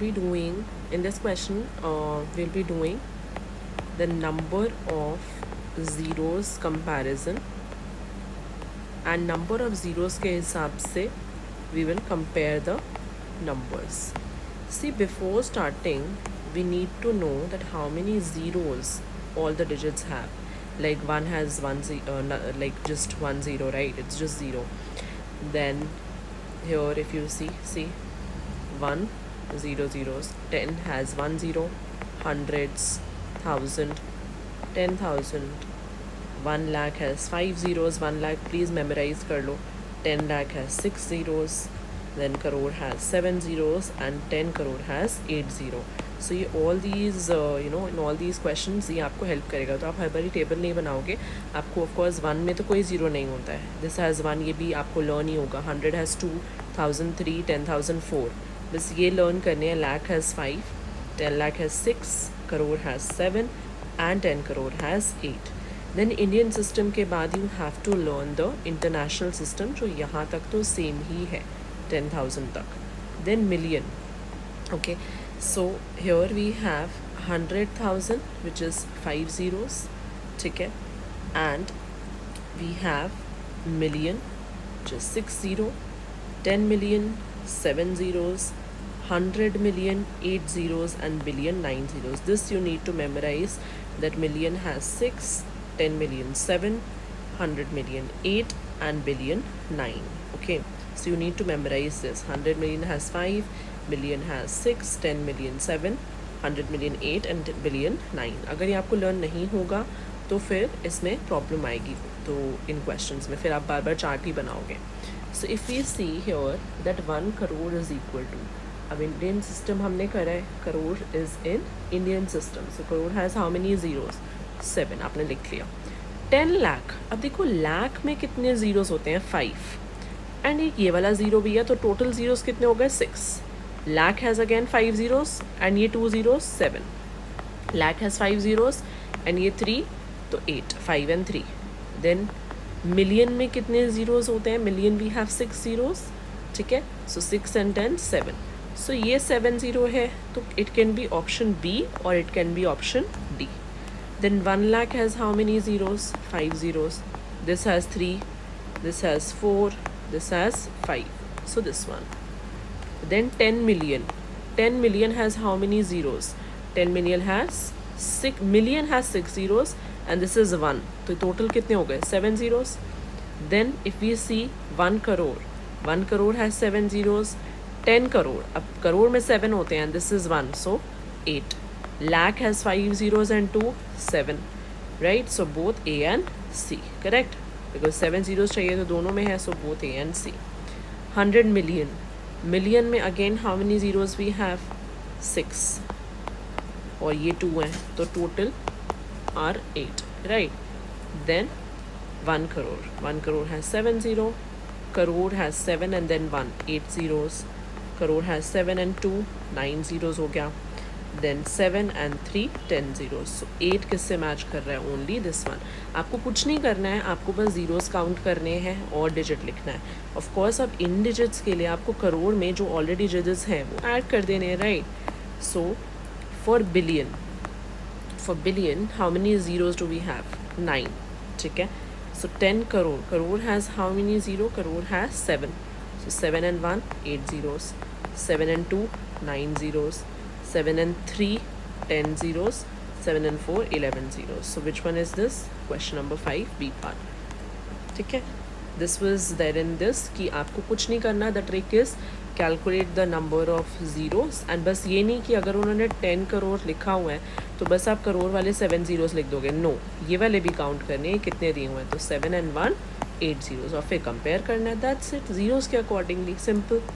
be doing in this question we'll be doing the number of zeros comparison and number of zeros के हिसाब से we will compare the numbers. See, before starting we need to know that how many zeros all the digits have. Like one has like just 1 0, right? It's just 0. Then here if you see 1 0 zeros. 10 has 1 0, hundreds, 1000, 10,000. 1 lakh has 5 zeros. 1 lakh please memorize kar lo. 10 lakh has 6 zeros. Then crore has 7 zeros and 10 crore has 8 zero. So ये all these in all these questions ये आपको help करेगा. तो आप हर बारी table नहीं बनाओगे. आपको of course 1 में तो कोई ज़ीरो नहीं होता है. This has 1, ये भी आपको learn ही होगा. 100 has 2, 1000 3, 10,000 4. बस ये learn करने हैं. Lakh has 5, 10 lakh has 6, crore has 7 and 10 crore has 8. Then Indian system के बाद you have to learn the international system जो यहाँ तक तो same ही है 10,000 तक. Then million. Okay, so here we have 100,000 which is 5 zeros, ठीक है, and we have million which is 6 0, 10 million 7 zeros, 100 million 8 zeros and billion 9 zeros. This you need to memorize, that million has 6, 10 million 7, 100 million 8 and billion 9. Okay, so you need to memorize this. 100 million has 5, million has 6, 10 million 7, 100 million 8 and billion 9. अगर ये आपको learn नहीं होगा तो फिर इसमें problem आएगी. तो इन क्वेश्चंस में फिर आप बार बार चार्ट ही बनाओगे. So if we see here that 1 crore is equal to, अब इंडियन सिस्टम हमने करा है, crore is in Indian system. So crore has how many zeros? 7. आपने लिख लिया. 10 लाख, अब देखो लाख में कितने ज़ीरोस होते हैं? 5. एंड एक ये वाला ज़ीरो भी है, तो टोटल ज़ीरोस कितने हो गए? 6. Lakh has again 5 zeros and ये 2 zeros 7. Lakh has 5 zeros and ये 3, तो 8. 5 and 3. Then million में कितने zeros होते हैं? Million we have 6 zeros, ठीक है. So 6 and 10 7. So ये 7 0 है, तो it can be option B or it can be option D. Then 1 lakh has how many zeros? 5 zeros. This has 3, this has 4, this has 5. So this one. Then 10 million. 10 million has how many zeros? 10 million has 6 million has 6 zeros and this is 1. तो total कितने हो गए? 7 zeros. Then if we see 1 crore. 1 crore has 7 zeros. 10 crore. अब करोड़ में 7 होते हैं and this is 1. So 8. Lakh has 5 zeros and 2, 7. Right? So both A and C. Correct? Because 7 zeros चाहिए तो दोनों में है, so both A and C. 100 million. Million में again how many zeros we have? 6 और ये 2 हैं, तो total are 8. Right. Then 1 crore. 1 crore has 7 zero, crore has 7 and then 1, 8 zeros. Crore has 7 and 2, 9 zeros हो गया. Then 7 and 3, 10 zeros. सो 8 किससे मैच कर रहा है? Only this one. आपको कुछ नहीं करना है, आपको बस ज़ीरोज़ काउंट करने हैं और डिजिट लिखना है. ऑफ कोर्स अब इन डिजिट्स के लिए आपको करोड़ में जो ऑलरेडी डिजिट्स हैं वो ऐड कर देने हैं. Right. So for billion how many zeros do we have? 9. ठीक है. So 10 crore. Crore has how many zero? Crore has 7. So 7 and 1, 8 zeros. 7 and 2, 9 zeros. 7 and 3, 10 zeros. 7 and 4, 11 zeros. So which one is this? Question number 5, B part. ठीक है. This was there in this कि आपको कुछ नहीं करना. The trick is calculate the number of zeros. and बस ये नहीं कि अगर उन्होंने 10 करोड़ लिखा हुआ है तो बस आप करोड़ वाले 7 zeros लिख दोगे. नो, ये वाले भी काउंट करने हैं कितने दिए हुए हैं. तो 7 and 1, 8 zeros और फिर कंपेयर करना है. That's it. ज़ीरोज़ के अकॉर्डिंगली. सिंपल.